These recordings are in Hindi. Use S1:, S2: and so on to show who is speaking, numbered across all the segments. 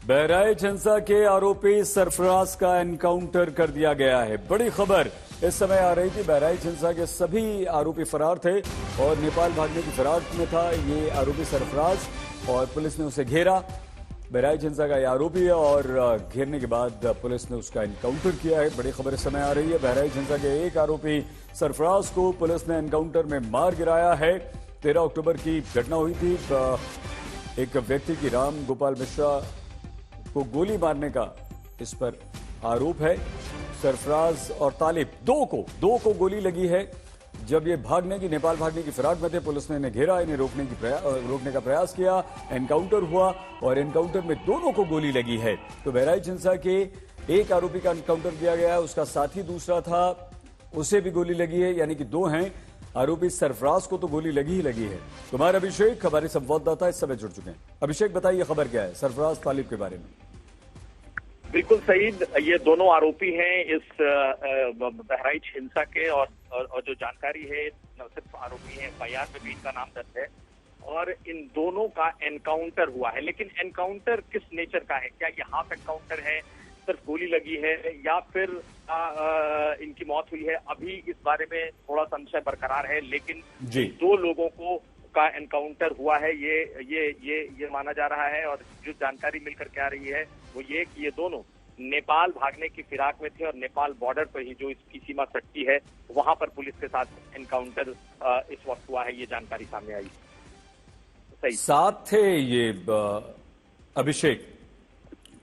S1: बहराइच हिंसा के आरोपी सरफराज का एनकाउंटर कर दिया गया है। बड़ी खबर इस समय आ रही थी। बहराइच हिंसा के सभी आरोपी फरार थे और नेपाल भागने की फिराक में था ये आरोपी सरफराज, और पुलिस ने उसे घेरा। बहराइच हिंसा का यह आरोपी है और घेरने के बाद पुलिस ने उसका एनकाउंटर किया है। बड़ी खबर इस समय आ रही है। बहराइच हिंसा के एक आरोपी सरफराज को पुलिस ने एनकाउंटर में मार गिराया है। 13 अक्टूबर की घटना हुई थी। एक व्यक्ति की राम गोपाल मिश्रा को गोली मारने का इस पर आरोप है। सरफराज और तालिब दो को गोली लगी है। जब ये नेपाल भागने की फिराक में थे, पुलिस ने इन्हें घेरा, इन्हें रोकने का प्रयास किया। एनकाउंटर हुआ और एनकाउंटर में दोनों को गोली लगी है। तो बहराइच हिंसा के एक आरोपी का एनकाउंटर किया गया है, उसका साथी दूसरा था, उसे भी गोली लगी है, यानी कि दो हैं। आरोपी सरफराज को तो गोली लगी ही लगी है। कुमार अभिषेक हमारे संवाददाता इस समय जुड़ चुके हैं। अभिषेक, बताइए खबर क्या है सरफराज तालिब के बारे में।
S2: बिल्कुल सईद, ये दोनों आरोपी हैं इस बहराइच हिंसा के, और जो जानकारी है न सिर्फ आरोपी हैं, एफआईआर में भी इनका नाम दर्ज है और इन दोनों का एनकाउंटर हुआ है। लेकिन एनकाउंटर किस नेचर का है? क्या ये हाफ एनकाउंटर है, सिर्फ गोली लगी है, या फिर इनकी मौत हुई है? अभी इस बारे में थोड़ा संशय बरकरार है, लेकिन दो लोगों का एनकाउंटर हुआ है ये माना जा रहा है। और जो जानकारी मिलकर के आ रही है वो ये कि ये दोनों नेपाल भागने की फिराक में थे और नेपाल बॉर्डर पर ही जो इसकी सीमा सटती है वहां पर पुलिस के साथ एनकाउंटर इस वक्त हुआ है, ये जानकारी सामने आई। सही
S1: साथ थे ये अभिषेक,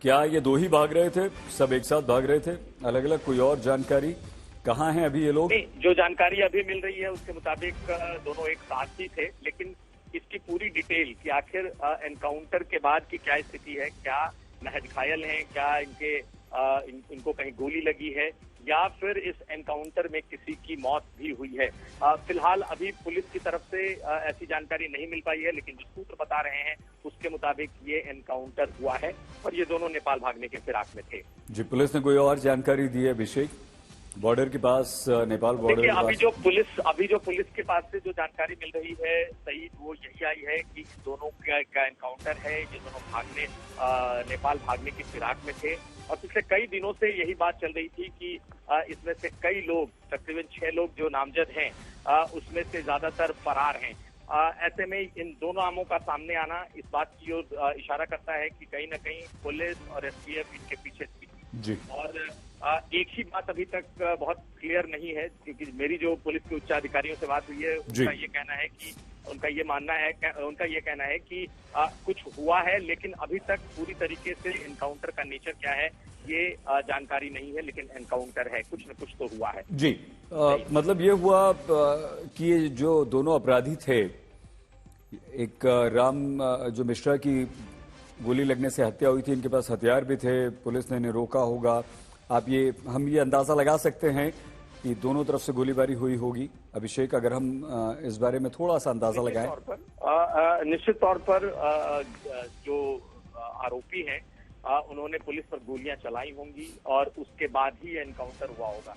S1: क्या ये दो ही भाग रहे थे, सब एक साथ भाग रहे थे, अलग अलग? कोई और जानकारी? कहाँ हैं अभी ये लोग?
S2: जो जानकारी अभी मिल रही है उसके मुताबिक दोनों एक साथ ही थे, लेकिन इसकी पूरी डिटेल कि आखिर एनकाउंटर के बाद की क्या स्थिति है, क्या महज घायल हैं, क्या इनको कहीं गोली लगी है, या फिर इस एनकाउंटर में किसी की मौत भी हुई है। फिलहाल अभी पुलिस की तरफ से ऐसी जानकारी नहीं मिल पाई है, लेकिन जो सूत्र बता रहे हैं उसके मुताबिक ये एनकाउंटर हुआ है और ये दोनों नेपाल भागने के फिराक में थे।
S1: जी, पुलिस ने कोई और जानकारी दी है अभिषेक? बॉर्डर के पास, नेपाल बॉर्डर के पास
S2: अभी जो पुलिस के पास से जो जानकारी मिल रही है सही, वो यही आई है कि दोनों का एनकाउंटर है। ये दोनों नेपाल भागने की फिराक में थे और पिछले कई दिनों से यही बात चल रही थी कि इसमें से कई लोग, तकरीबन 6 लोग जो नामजद हैं, उसमें से ज्यादातर फरार हैं। ऐसे में इन दोनों नामों का सामने आना इस बात की ओर इशारा करता है कि कहीं न कहीं पुलिस और एसटीएफ इनके पीछे थी। जी। और एक ही बात अभी तक बहुत क्लियर नहीं है, क्योंकि मेरी जो पुलिस के उच्च अधिकारियों से बात हुई है उनका ये कहना है कि कुछ हुआ है, लेकिन अभी तक पूरी तरीके से एनकाउंटर का नेचर क्या है ये जानकारी नहीं है, लेकिन एनकाउंटर है, कुछ न कुछ तो हुआ है।
S1: जी, मतलब ये हुआ कि ये जो दोनों अपराधी थे, एक राम जो मिश्रा की गोली लगने से हत्या हुई थी, इनके पास हथियार भी थे, पुलिस ने इन्हें रोका होगा। हम ये अंदाजा लगा सकते हैं कि दोनों तरफ से गोलीबारी हुई होगी। अभिषेक, अगर हम इस बारे में थोड़ा सा अंदाजा लगाएं।
S2: निश्चित तौर पर जो आरोपी हैं उन्होंने पुलिस पर गोलियां चलाई होंगी और उसके बाद ही एनकाउंटर हुआ होगा,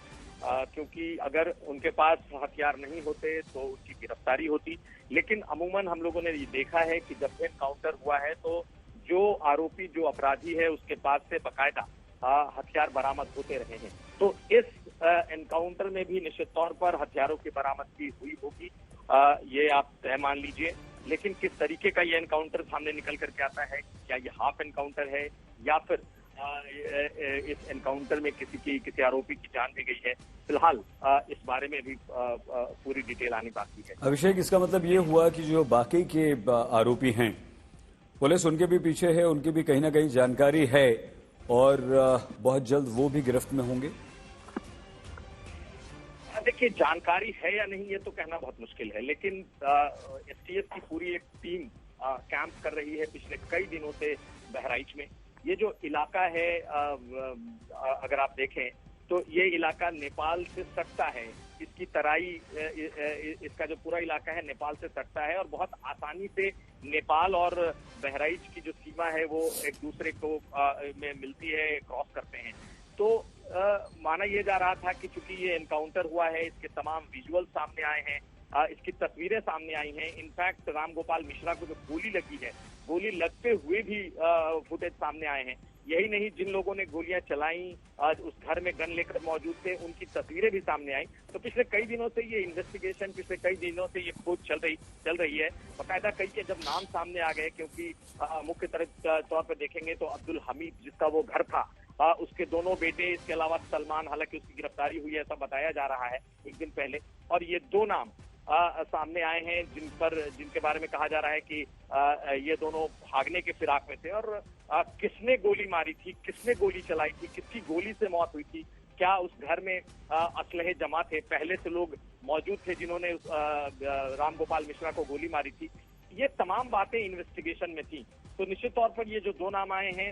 S2: क्योंकि अगर उनके पास हथियार नहीं होते तो उनकी गिरफ्तारी होती। लेकिन अमूमन हम लोगों ने ये देखा है कि जब एनकाउंटर हुआ है तो जो आरोपी, जो अपराधी है, उसके पास से बाकायदा हथियार बरामद होते रहे हैं। तो इस एनकाउंटर में भी निश्चित तौर पर हथियारों की बरामदगी हुई होगी, ये आप तय मान लीजिए। लेकिन किस तरीके का ये एनकाउंटर सामने निकल करके आता है, क्या ये हाफ एनकाउंटर है या फिर इस एनकाउंटर में किसी आरोपी की जान भी गई है, फिलहाल इस बारे में भी पूरी डिटेल आनी बाकी है।
S1: अभिषेक, इसका मतलब ये हुआ कि जो बाकी के आरोपी हैं, पुलिस उनके भी पीछे है, उनकी भी कहीं ना कहीं जानकारी है और बहुत जल्द वो भी गिरफ्त में होंगे।
S2: देखिए, जानकारी है या नहीं ये तो कहना बहुत मुश्किल है, लेकिन एसटीएफ की पूरी एक टीम कैंप कर रही है पिछले कई दिनों से बहराइच में। ये जो इलाका है, अगर आप देखें तो ये इलाका नेपाल से सटता है, इसकी तराई, इसका जो पूरा इलाका है नेपाल से सटता है और बहुत आसानी से नेपाल और बहराइच की जो सीमा है वो एक दूसरे को में मिलती है, क्रॉस करते हैं। तो माना यह जा रहा था कि चूंकि ये एनकाउंटर हुआ है, इसके तमाम विजुअल सामने आए हैं, इसकी तस्वीरें सामने आई हैं। इनफैक्ट रामगोपाल मिश्रा को जो गोली लगी है, गोली लगते हुए भी फुटेज सामने आए हैं। यही नहीं, जिन लोगों ने गोलियां चलाई उस घर में गन लेकर मौजूद थे, उनकी तस्वीरें भी सामने आई। तो पिछले कई दिनों से ये इन्वेस्टिगेशन, पिछले कई दिनों से ये खोज चल रही है। बाकायदा कई के जब नाम सामने आ गए, क्योंकि मुख्य तौर पर देखेंगे तो अब्दुल हमीद जिसका वो घर था, उसके दोनों बेटे, इसके अलावा सलमान, हालांकि उसकी गिरफ्तारी हुई है ऐसा बताया जा रहा है एक दिन पहले, और ये दो नाम सामने आए हैं जिनके बारे में कहा जा रहा है कि ये दोनों भागने के फिराक में थे। और किसने गोली मारी थी, किसने गोली चलाई थी, किसकी गोली से मौत हुई थी, क्या उस घर में असलहे जमा थे, पहले से लोग मौजूद थे जिन्होंने रामगोपाल मिश्रा को गोली मारी थी, ये तमाम बातें इन्वेस्टिगेशन में थी। तो निश्चित तौर पर ये जो दो नाम आए हैं,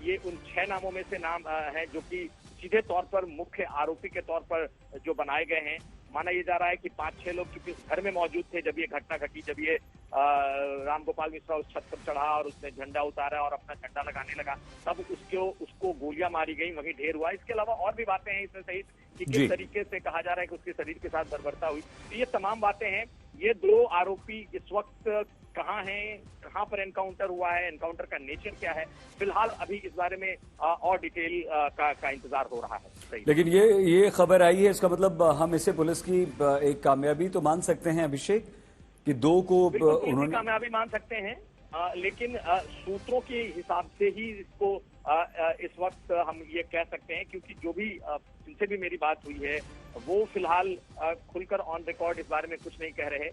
S2: ये उन 6 नामों में से नाम हैं जो कि सीधे तौर पर मुख्य आरोपी के तौर पर जो बनाए गए हैं। माना ये जा रहा है कि 5-6 लोग चूंकि उस घर में मौजूद थे जब ये घटना घटी, जब ये रामगोपाल मिश्रा उस छत पर चढ़ा और उसने झंडा उतारा और अपना झंडा लगाने लगा, तब उसको गोलियां मारी गई, वहीं ढेर हुआ। इसके अलावा और भी बातें हैं इसमें सहित कि किस तरीके से कहा जा रहा है कि उसके शरीर के साथ बर्बरता हुई। तो ये तमाम बातें हैं। ये दो आरोपी इस वक्त कहाँ हैं, कहाँ पर एनकाउंटर हुआ है, एनकाउंटर का नेचर क्या है, फिलहाल अभी इस बारे में और डिटेल का इंतजार हो रहा है।
S1: लेकिन ये खबर आई है, इसका मतलब हम इसे पुलिस की एक कामयाबी तो मान सकते हैं अभिषेक, कि दो को उन्होंने
S2: कामयाबी मान सकते हैं, लेकिन सूत्रों के हिसाब से ही इसको इस वक्त हम ये कह सकते हैं, क्योंकि जो भी जिनसे भी मेरी बात हुई है वो फिलहाल खुलकर ऑन रिकॉर्ड इस बारे में कुछ नहीं कह रहे,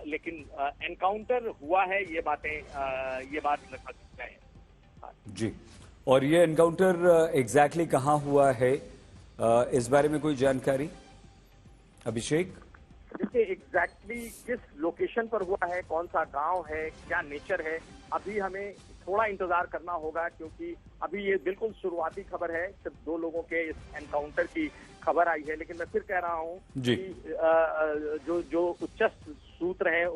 S2: लेकिन एनकाउंटर हुआ है, ये बात लगभग तय है।
S1: जी, और ये एनकाउंटर एग्जैक्टली कहाँ हुआ है, इस बारे में कोई जानकारी अभिषेक?
S2: देखिए, एग्जैक्टली किस लोकेशन पर हुआ है, कौन सा गांव है, क्या नेचर है, अभी हमें थोड़ा इंतजार करना होगा, क्योंकि अभी ये बिल्कुल शुरुआती खबर है। सिर्फ 2 लोगों के इस एनकाउंटर की खबर आई है, लेकिन मैं फिर कह रहा हूँ कि जो उच्च सूत्र हैं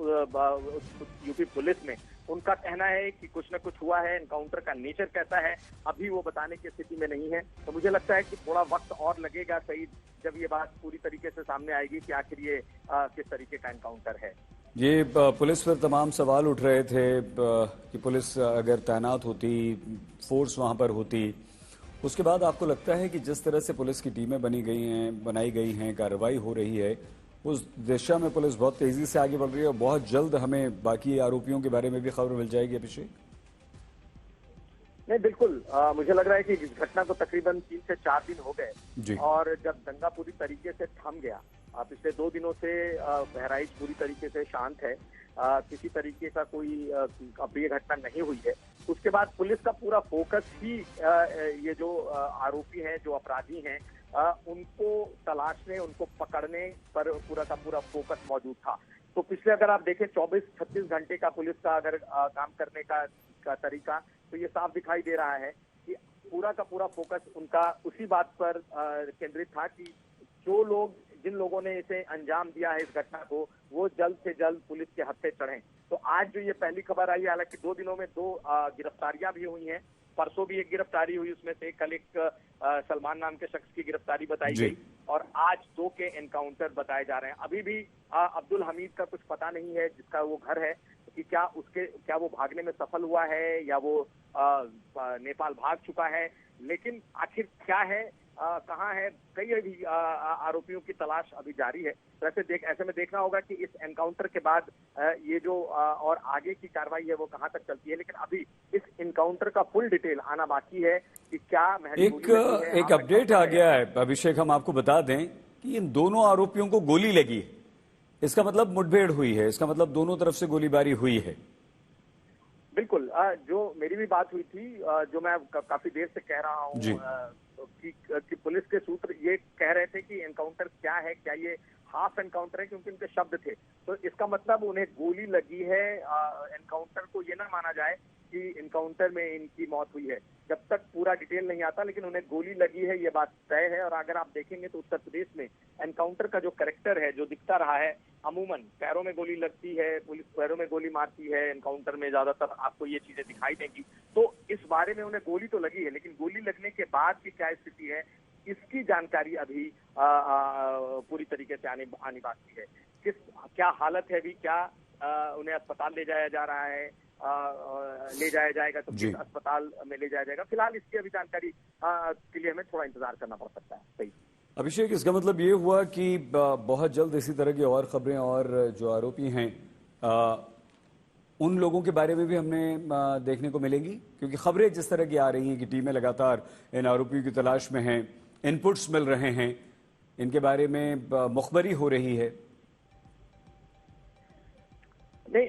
S2: यूपी पुलिस में, उनका कहना है कि कुछ न कुछ हुआ है। एनकाउंटर का नेचर कैसा है अभी वो बताने की स्थिति में नहीं है। तो मुझे लगता है कि थोड़ा वक्त और लगेगा सही, जब ये बात पूरी तरीके से सामने आएगी कि आखिर ये किस तरीके का एनकाउंटर है।
S1: ये पुलिस पर तमाम सवाल उठ रहे थे कि पुलिस अगर तैनात होती, फोर्स वहां पर होती, उसके बाद आपको लगता है कि जिस तरह से पुलिस की टीमें बनाई गई हैं, कार्रवाई हो रही है, उस दिशा में पुलिस बहुत तेजी से आगे बढ़ रही है और बहुत जल्द हमें बाकी आरोपियों के बारे में भी खबर मिल जाएगी अभिषेक?
S2: नहीं, बिल्कुल, मुझे लग रहा है कि इस घटना को तकरीबन 3 से 4 दिन हो गए, और जब दंगा पूरी तरीके से थम गया, पिछले 2 दिनों से बहराइच पूरी तरीके से शांत है, किसी तरीके का कोई अप्रिय घटना नहीं हुई है, उसके बाद पुलिस का पूरा फोकस ही ये जो आरोपी हैं, जो अपराधी हैं, उनको तलाशने, उनको पकड़ने पर पूरा का पूरा फोकस मौजूद था। तो पिछले अगर आप देखें 24-36 घंटे का पुलिस का अगर काम करने का तरीका, तो ये साफ दिखाई दे रहा है कि पूरा का पूरा फोकस उनका उसी बात पर केंद्रित था कि जिन लोगों ने इसे अंजाम दिया है इस घटना को, वो जल्द से जल्द पुलिस के हत्थे चढ़ें। तो आज जो ये पहली खबर आई है, हालांकि 2 दिनों में 2 गिरफ्तारियां भी हुई हैं, परसों भी एक गिरफ्तारी हुई, उसमें से कल एक सलमान नाम के शख्स की गिरफ्तारी बताई गई, और आज 2 के एनकाउंटर बताए जा रहे हैं। अभी भी अब्दुल हमीद का कुछ पता नहीं है, जिसका वो घर है, कि क्या वो भागने में सफल हुआ है या वो नेपाल भाग चुका है। लेकिन आखिर क्या है, कहाँ है, कई अभी आरोपियों की तलाश अभी जारी है। तो ऐसे में देखना होगा कि इस एनकाउंटर के बाद ये जो और आगे की कार्रवाई है वो कहाँ तक चलती है। लेकिन अभी इस एनकाउंटर का फुल डिटेल आना बाकी है कि क्या
S1: एक अपडेट आ गया है अभिषेक, हम आपको बता दें कि इन दोनों आरोपियों को गोली लगी है। इसका मतलब मुठभेड़ हुई है, इसका मतलब दोनों तरफ से गोलीबारी हुई है।
S2: बिल्कुल, जो मेरी भी बात हुई थी, जो मैं काफी देर से कह रहा हूँ कि पुलिस के सूत्र ये कह रहे थे कि एनकाउंटर क्या है, क्या ये हाफ एनकाउंटर है, क्योंकि उनके शब्द थे। तो इसका मतलब उन्हें गोली लगी है। एनकाउंटर को ये ना माना जाए कि एनकाउंटर में इनकी मौत हुई है, जब तक पूरा डिटेल नहीं आता, लेकिन उन्हें गोली लगी है ये बात तय है। और अगर आप देखेंगे तो उत्तर प्रदेश में एनकाउंटर का जो कैरेक्टर है, जो दिखता रहा है, अमूमन पैरों में गोली लगती है, पुलिस पैरों में गोली मारती है, एनकाउंटर में ज्यादातर आपको ये चीजें दिखाई देंगी। तो इस बारे में उन्हें गोली तो लगी है, लेकिन गोली लगने के बाद की क्या स्थिति है, इसकी जानकारी अभी पूरी तरीके से आनी बाकी है। किस क्या हालत है अभी, क्या उन्हें अस्पताल ले जाया जा रहा है, ले जाया जाएगा तो किस अस्पताल में ले जाया जाएगा, फिलहाल इसकी अभी जानकारी के लिए हमें थोड़ा इंतजार करना पड़ सकता है। सही
S1: अभिषेक, इसका मतलब ये हुआ कि बहुत जल्द इसी तरह की और खबरें और जो आरोपी हैं उन लोगों के बारे में भी हमने देखने को मिलेंगी, क्योंकि खबरें जिस तरह की आ रही हैं कि टीमें लगातार इन आरोपियों की तलाश में हैं, इनपुट्स मिल रहे हैं, इनके बारे में मुखबरी हो रही है।
S2: नहीं,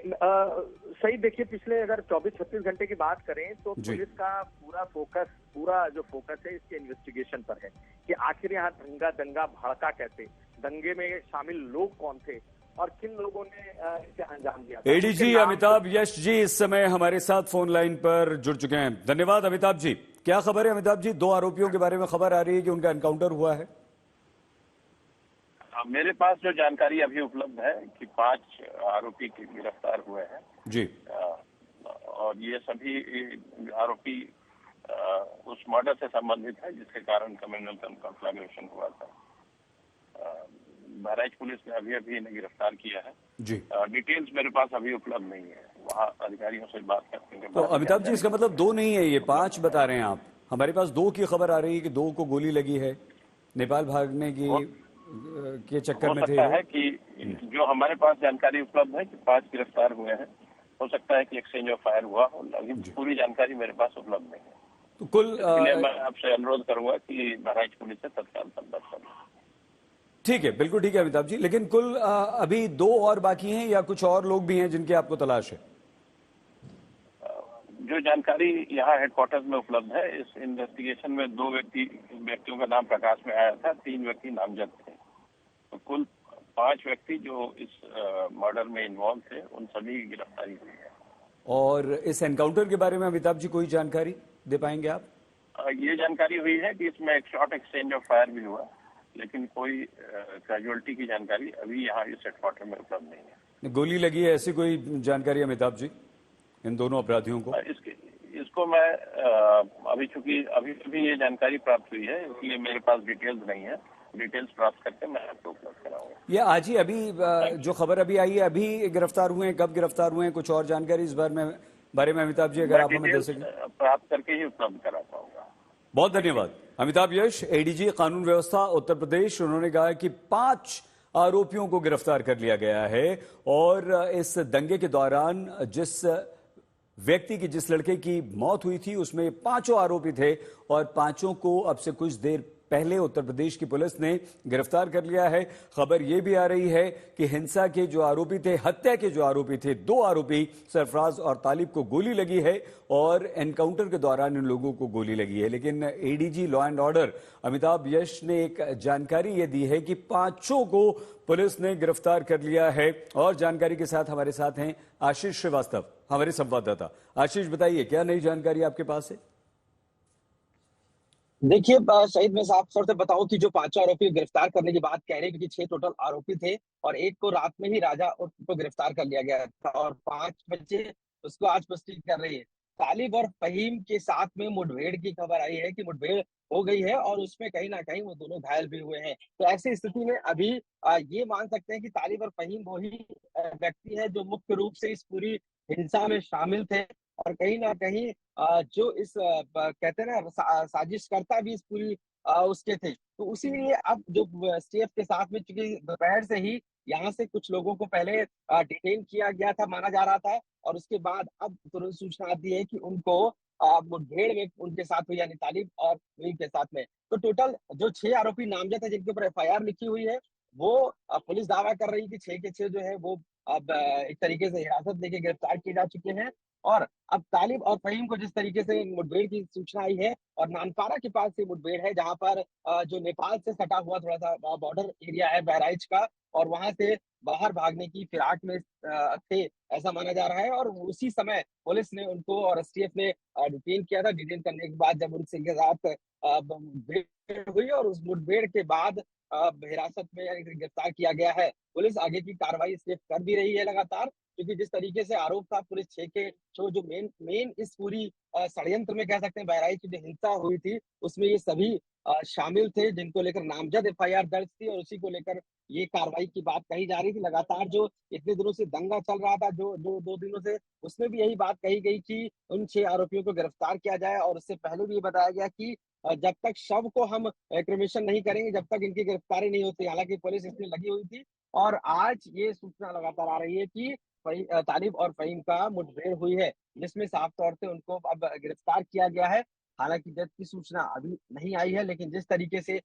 S2: सही देखिए, पिछले अगर 24-36 घंटे की बात करें तो पुलिस का पूरा जो फोकस है इसके इन्वेस्टिगेशन पर है कि आखिर यहाँ दंगा भड़का कैसे, दंगे में शामिल लोग कौन थे और किन लोगों ने इसे अंजाम दिया।
S1: एडीजी अमिताभ यश जी इस समय हमारे साथ फोन लाइन पर जुड़ चुके हैं। धन्यवाद अमिताभ जी। क्या खबर है अमिताभ जी? 2 आरोपियों के बारे में खबर आ रही है कि उनका एनकाउंटर हुआ है।
S3: मेरे पास जो जानकारी अभी उपलब्ध है कि 5 आरोपी गिरफ्तार हुए हैं
S1: जी,
S3: और ये सभी आरोपी उस मर्डर से संबंधित है जिसके कारण क्रिमिनल कॉन्फ्लैग्रेशन हुआ था। बहराइच पुलिस ने अभी इन्हें गिरफ्तार किया है
S1: जी।
S3: डिटेल्स मेरे पास अभी उपलब्ध नहीं है, वहाँ अधिकारियों से बात करने के बाद।
S1: तो अमिताभ जी, इसका मतलब 2 नहीं है, ये 5 बता रहे हैं आप। हमारे पास 2 की खबर आ रही है कि 2 को गोली लगी है, नेपाल भागने की के चक्कर में थे।
S3: हो सकता है कि जो हमारे पास जानकारी उपलब्ध है कि 5 गिरफ्तार हुए हैं, हो सकता है कि एक्सचेंज ऑफ फायर हुआ हो, लेकिन पूरी जानकारी मेरे पास उपलब्ध नहीं है।
S1: तो कुल
S3: मैं आपसे अनुरोध करूंगा कि बहराइच पुलिस से तत्काल संपर्क करें।
S1: ठीक है, बिल्कुल ठीक है अमिताभ जी, लेकिन कुल अभी 2 और बाकी हैं या कुछ और लोग भी हैं जिनकी आपको तलाश है?
S3: जो जानकारी यहाँ हेडक्वार्टर्स में उपलब्ध है, इस इन्वेस्टिगेशन में 2 व्यक्तियों का नाम प्रकाश में आया था, 3 व्यक्ति नामजद थे। तो कुल 5 व्यक्ति जो इस मर्डर में इन्वॉल्व थे, उन सभी की गिरफ्तारी हुई है।
S1: और इस एनकाउंटर के बारे में अमिताभ जी कोई जानकारी दे पाएंगे आप?
S3: ये जानकारी हुई है कि इसमें एक शॉर्ट एक्सचेंज ऑफ फायर भी हुआ, लेकिन कोई कैजुअलिटी की जानकारी अभी यहाँ इस हेडक्वार्टर में उपलब्ध नहीं है।
S1: गोली लगी है ऐसी कोई जानकारी अमिताभ जी इन दोनों अपराधियों को?
S3: इसको मैं अभी चूंकि अभी ये जानकारी प्राप्त हुई है, इसलिए मेरे पास डिटेल्स नहीं है। डिटेल्स प्राप्त करके मैं आपको उपलब्ध कराऊंगा।
S1: ये आज ही अभी जो खबर अभी आई है, अभी गिरफ्तार हुए हैं? कब गिरफ्तार हुए हैं? कुछ और जानकारी इस बारे में अमिताभ जी अगर आप हमें दे सकें?
S3: प्राप्त करके ही उपलब्ध करा पाऊंगा।
S1: बहुत धन्यवाद। अमिताभ यश, एडीजी कानून व्यवस्था उत्तर प्रदेश, उन्होंने कहा कि 5 आरोपियों को गिरफ्तार कर लिया गया है और इस दंगे के दौरान जिस व्यक्ति की, जिस लड़के की मौत हुई थी, उसमें 5 आरोपी थे और 5 को अब से कुछ देर पहले उत्तर प्रदेश की पुलिस ने गिरफ्तार कर लिया है। खबर यह भी आ रही है कि हिंसा के जो आरोपी थे, हत्या के जो आरोपी थे, 2 आरोपी सरफराज और तालिब को गोली लगी है और एनकाउंटर के दौरान इन लोगों को गोली लगी है। लेकिन ADG law and order Amitabh Yash ने एक जानकारी यह दी है कि 5 को पुलिस ने गिरफ्तार कर लिया है। और जानकारी के साथ हमारे साथ हैं आशीष श्रीवास्तव, हमारे संवाददाता। आशीष, बताइए क्या नई जानकारी आपके पास है?
S4: देखिए शहीद, मैं साफ तौर से बताऊं कि जो 5 आरोपी गिरफ्तार करने की बात कह रहे हैं, क्योंकि 6 टोटल आरोपी थे और एक को रात में ही राजा को गिरफ्तार कर लिया गया था और 5 बच्चे उसको आज पुष्टि कर रही है। तालिब और फहीम के साथ में मुठभेड़ की खबर आई है कि मुठभेड़ हो गई है और उसमें कहीं ना कहीं वो दोनों घायल भी हुए हैं। तो ऐसी स्थिति में अभी ये मान सकते हैं कि तालिब और फहीम वही व्यक्ति है जो मुख्य रूप से इस पूरी हिंसा में शामिल थे और कहीं ना कहीं जो इस कहते हैं ना साजिशकर्ता भी इस पूरी उसके थे। तो उसी लिए अब जो स्टेफ के साथ में, चूंकि दोपहर से ही यहाँ से कुछ लोगों को पहले डिटेन किया गया था, माना जा रहा था, और उसके बाद अब तुरंत सूचना आती है कि उनको मुठभेड़ में उनके साथ हुई, यानी तालिब और फहीम के साथ में। तो टोटल जो 6 आरोपी नामजद है जिनके ऊपर FIR लिखी हुई है, वो पुलिस दावा कर रही है कि 6 के 6 जो है वो अब एक तरीके से हिरासत लेके गिरफ्तार किए जा चुके हैं। और अब तालिब और फहीम को जिस तरीके से मुठभेड़ की सूचना आई है, और नानपारा के पास से मुठभेड़ है जहां पर जो नेपाल से सटा हुआ थोड़ा सा बॉर्डर एरिया है बहराइच का, और वहां से बाहर भागने की फिराक में थे ऐसा माना जा रहा है। और उसी समय पुलिस ने उनको और STF ने डिटेन किया था। डिटेन करने के बाद जब उनसे के साथ मुठभेड़ हुई और उस मुठभेड़ के बाद हिरासत में यानी गिरफ्तार किया गया है। पुलिस आगे की कार्रवाई STF कर भी रही है लगातार, क्योंकि जिस तरीके से आरोप था पुलिस 6 के जो मेन इस पूरी षड्यंत्र में कह सकते हैं बहराइच की जो हिंसा हुई थी, उसमें ये सभी शामिल थे, जिनको लेकर नामजद एफआईआर दर्ज थी और उसी को लेकर ये कार्रवाई की बात कही जा रही थी। लगातार जो इतने दिनों से दंगा चल रहा था, जो 2 दिनों से, उसमें भी यही बात कही गई कि उन 6 आरोपियों को गिरफ्तार किया जाए और उससे पहले भी ये बताया गया कि जब तक शव को हम क्रिमेशन नहीं करेंगे, जब तक इनकी गिरफ्तारी नहीं होती। हालाँकि पुलिस इसमें लगी हुई थी और आज ये सूचना लगातार आ रही है कि तालिब और फ़हीम का मुठभेड़ हुई है, जिसमें साफ तौर से उनको अब गिरफ्तार किया गया है। हालाँकि डेथ की सूचना अभी नहीं आई है, लेकिन जिस तरीके से